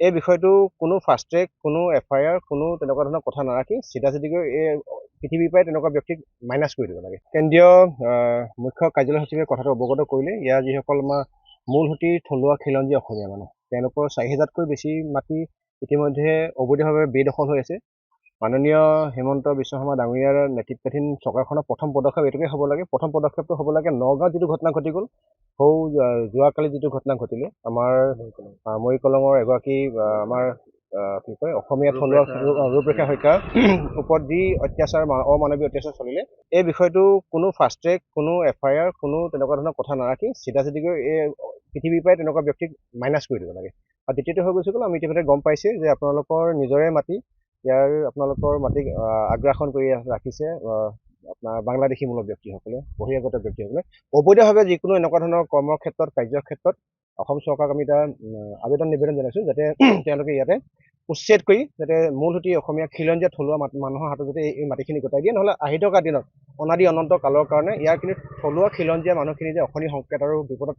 এই বিষয়টো কোনো ফাষ্ট ট্ৰেক, কোনো FIR, কোনো তেনেকুৱা ধৰণৰ কথা নাৰাখি চিধাচিধিকৈ এই পৃথিৱীৰ পৰাই তেনেকুৱা ব্যক্তিক মাইনাছ কৰি দিব লাগে। কেন্দ্ৰীয় মুখ্য কাৰ্যালয় সচিবে কথাটো অৱগত কৰিলে। ইয়াৰ যিসকল আমাৰ মূলসুঁতিৰ থলুৱা খিলঞ্জীয়া অসমীয়া মানুহ, তেওঁলোকৰ 4,000তকৈ বেছি মাটি ইতিমধ্যে অবৈধভাৱে বেদখল হৈ আছে। মাননীয় হিমন্ত বিশ্ব শৰ্মা ডাঙৰীয়াৰ নেতৃত্বাধীন চৰকাৰখনৰ প্ৰথম পদক্ষেপ এইটোকে হ'ব লাগে। প্ৰথম পদক্ষেপটো হ'ব লাগে নগাঁৱত যিটো ঘটনা ঘটি গ'ল, যোৱাকালি যিটো ঘটনা ঘটিলে আমাৰ মৰিকলঙৰ এগৰাকী আমাৰ কি কয় অসমীয়া থলুৱা ৰূপৰেখা শইকীয়াৰ ওপৰত যি অত্যাচাৰ, অমানৱীয় অত্যাচাৰ চলিলে, এই বিষয়টো কোনো ফাষ্ট ট্ৰেক, কোনো FIR, কোনো তেনেকুৱা ধৰণৰ কথা নাৰাখি চিধাচিধিকৈ এই পৃথিৱীৰ পৰাই তেনেকুৱা ব্যক্তিক মাইনাছ কৰি দিব লাগে। আৰু দ্বিতীয়টো হৈ গৈছে গ'ল, আমি ইতিমধ্যে গম পাইছে যে আপোনালোকৰ নিজৰে মাটি, ইয়াৰ আপোনালোকৰ মাটিক আগ্ৰাসন কৰি ৰাখিছে আপোনাৰ বাংলাদেশীমূলক ব্যক্তিসকলে, বহিৰাগত ব্যক্তিসকলে অবৈধভাৱে যিকোনো এনেকুৱা ধৰণৰ কৰ্মৰ ক্ষেত্ৰত, কাৰ্যৰ ক্ষেত্ৰত অসম চৰকাৰক আমি এটা নিবেদন জনাইছোঁ যাতে তেওঁলোকে ইয়াতে উচ্ছেদ কৰি যাতে মূলসুঁতি অসমীয়া খিলঞ্জীয়া থলুৱা মানুহৰ হাতত যাতে এই মাটিখিনি গতাই দিয়ে, নহ'লে আহি থকা দিনত অনাদি অনন্ত কালৰ কাৰণে ইয়াৰ কিন্তু থলুৱা খিলঞ্জীয়া মানুহখিনি যে অশনি সংকেত আৰু বিপদত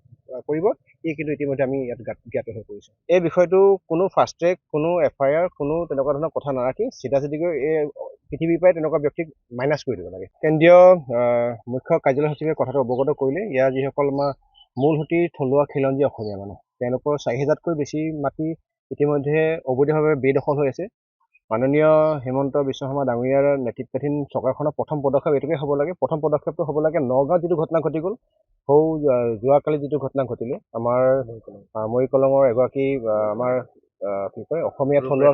পৰিব, এই কিন্তু ইতিমধ্যে আমি ইয়াত জ্ঞাত হৈ পৰিছোঁ। এই বিষয়টো কোনো ফাষ্ট ট্ৰেক, কোনো FIR, কোনো তেনেকুৱা ধৰণৰ কথা নাৰাখি চিধাচিধিকৈ এই পৃথিৱীৰ পৰাই তেনেকুৱা ব্যক্তিক মাইনাছ কৰি দিব লাগে। কেন্দ্ৰীয় মুখ্য কাৰ্যালয় সচিবে কথাটো অৱগত কৰিলে। ইয়াৰ যিসকল আমাৰ মূলসুঁতিৰ থলুৱা খিলঞ্জীয়া অসমীয়া মানুহ, তেওঁলোকৰ 4,000তকৈ বেছি মাটি ইতিমধ্যে অবৈধভাৱে বেদখল হৈ আছে। মাননীয় হিমন্ত বিশ্ব শৰ্মা ডাঙৰীয়াৰ নেতৃত্বাধীন চৰকাৰখনৰ প্ৰথম পদক্ষেপ এইটোকে হ'ব লাগে। প্ৰথম পদক্ষেপটো হ'ব লাগে নগাঁৱত যিটো ঘটনা ঘটি গ'ল, যোৱাকালি যিটো ঘটনা ঘটিলে আমাৰ মৰিকলঙৰ এগৰাকী আমাৰ কি কয় অসমীয়া থলুৱা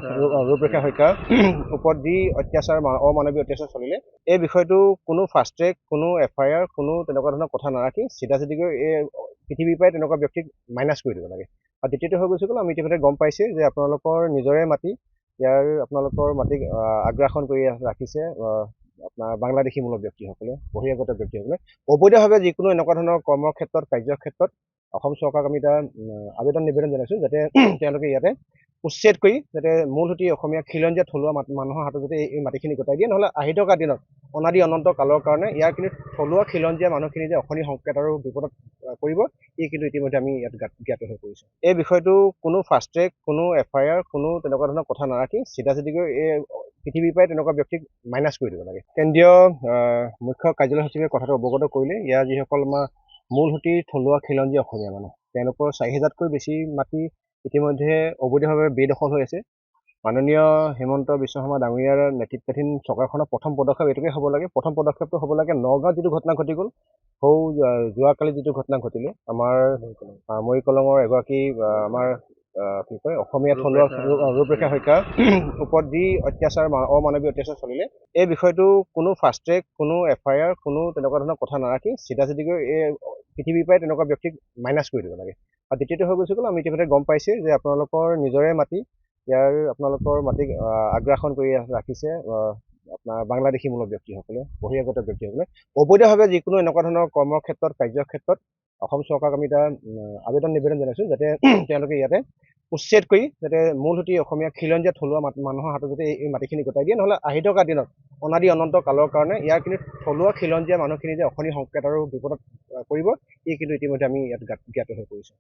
ৰূপৰেখা শইকীয়াৰ ওপৰত যি অত্যাচাৰ, অমানৱীয় অত্যাচাৰ চলিলে, এই বিষয়টো কোনো ফাষ্ট ট্ৰেক, কোনো FIR, কোনো তেনেকুৱা ধৰণৰ কথা নাৰাখি চিধাচিধিকৈ এই পৃথিৱীৰ পৰাই তেনেকুৱা ব্যক্তিক মাইনাছ কৰি দিব লাগে। আৰু দ্বিতীয়টো হৈ গৈছে গ'ল, আমি ইতিমধ্যে গম পাইছে যে আপোনালোকৰ নিজৰে মাটি, ইয়াৰ আপোনালোকৰ মাটিক আগ্ৰাসন কৰি ৰাখিছে আপোনাৰ বাংলাদেশীমূলক ব্যক্তিসকলে, বহিৰাগত ব্যক্তিসকলে অবৈধভাৱে যিকোনো এনেকুৱা ধৰণৰ কৰ্মৰ ক্ষেত্ৰত, কাৰ্যৰ ক্ষেত্ৰত অসম চৰকাৰক আমি এটা নিবেদন জনাইছোঁ যাতে তেওঁলোকে ইয়াতে উচ্ছেদ কৰি যাতে মূলসুঁতি অসমীয়া খিলঞ্জীয়া থলুৱা মানুহৰ হাতত যাতে এই মাটিখিনি গতাই দিয়ে, নহ'লে আহি থকা দিনত অনাদি অনন্ত কালৰ কাৰণে ইয়াৰ কিন্তু থলুৱা খিলঞ্জীয়া মানুহখিনি যে অশনি সংকেত আৰু বিপদত পৰিব, এই কিন্তু ইতিমধ্যে আমি ইয়াত জ্ঞাত হৈ পৰিছোঁ। এই বিষয়টো কোনো ফাষ্ট ট্ৰেক, কোনো FIR, কোনো তেনেকুৱা ধৰণৰ কথা নাৰাখি চিধাচিধিকৈ এই পৃথিৱীৰ পৰাই তেনেকুৱা ব্যক্তিক মাইনাছ কৰি দিব লাগে। কেন্দ্ৰীয় মুখ্য কাৰ্যালয় সচিবে কথাটো অৱগত কৰিলে। ইয়াৰ যিসকল আমাৰ মূলসুঁতিৰ থলুৱা খিলঞ্জীয়া অসমীয়া মানুহ, তেওঁলোকৰ 4,000তকৈ বেছি মাটি ইতিমধ্যে অবৈধভাৱে বেদখল হৈ আছে। মাননীয় হিমন্ত বিশ্ব শৰ্মা ডাঙৰীয়াৰ নেতৃত্বাধীন চৰকাৰখনৰ প্ৰথম পদক্ষেপ এইটোকে হ'ব লাগে। প্ৰথম পদক্ষেপটো হ'ব লাগে নগাঁৱত যিটো ঘটনা ঘটি গ'ল, যোৱাকালি যিটো ঘটনা ঘটিলে আমাৰ মৰিকলঙৰ এগৰাকী আমাৰ কি কয় অসমীয়া থলুৱা ৰূপৰেখা শইকীয়াৰ ওপৰত যি অত্যাচাৰ, অমানৱীয় অত্যাচাৰ চলিলে, এই বিষয়টো কোনো ফাষ্ট ট্ৰেক, কোনো FIR, কোনো তেনেকুৱা ধৰণৰ কথা নাৰাখি চিধাচিধিকৈ এই পৃথিৱীৰ পৰাই তেনেকুৱা ব্যক্তিক মাইনাছ কৰি দিব লাগে। আৰু দ্বিতীয়টো হৈ গৈছে গ'ল, আমি ইতিমধ্যে গম পাইছে যে আপোনালোকৰ নিজৰে মাটি, ইয়াৰ আপোনালোকৰ মাটিক আগ্ৰাসন কৰি ৰাখিছে আপোনাৰ বাংলাদেশীমূলক ব্যক্তিসকলে, বহিৰাগত ব্যক্তিসকলে অবৈধভাৱে যিকোনো এনেকুৱা ধৰণৰ কৰ্মৰ ক্ষেত্ৰত, কাৰ্যৰ ক্ষেত্ৰত অসম চৰকাৰক আমি এটা নিবেদন জনাইছোঁ যাতে তেওঁলোকে ইয়াতে উচ্ছেদ কৰি যাতে মূলসুঁতি অসমীয়া খিলঞ্জীয়া থলুৱা মানুহৰ হাতত যাতে এই মাটিখিনি গতাই দিয়ে, নহ'লে আহি থকা দিনত অনাদি অনন্ত কালৰ কাৰণে ইয়াৰ কিন্তু থলুৱা খিলঞ্জীয়া মানুহখিনি যে অশনি সংকেত আৰু বিপদত পৰিব, এই কিন্তু ইতিমধ্যে আমি ইয়াত জ্ঞাত হৈ পৰিছোঁ।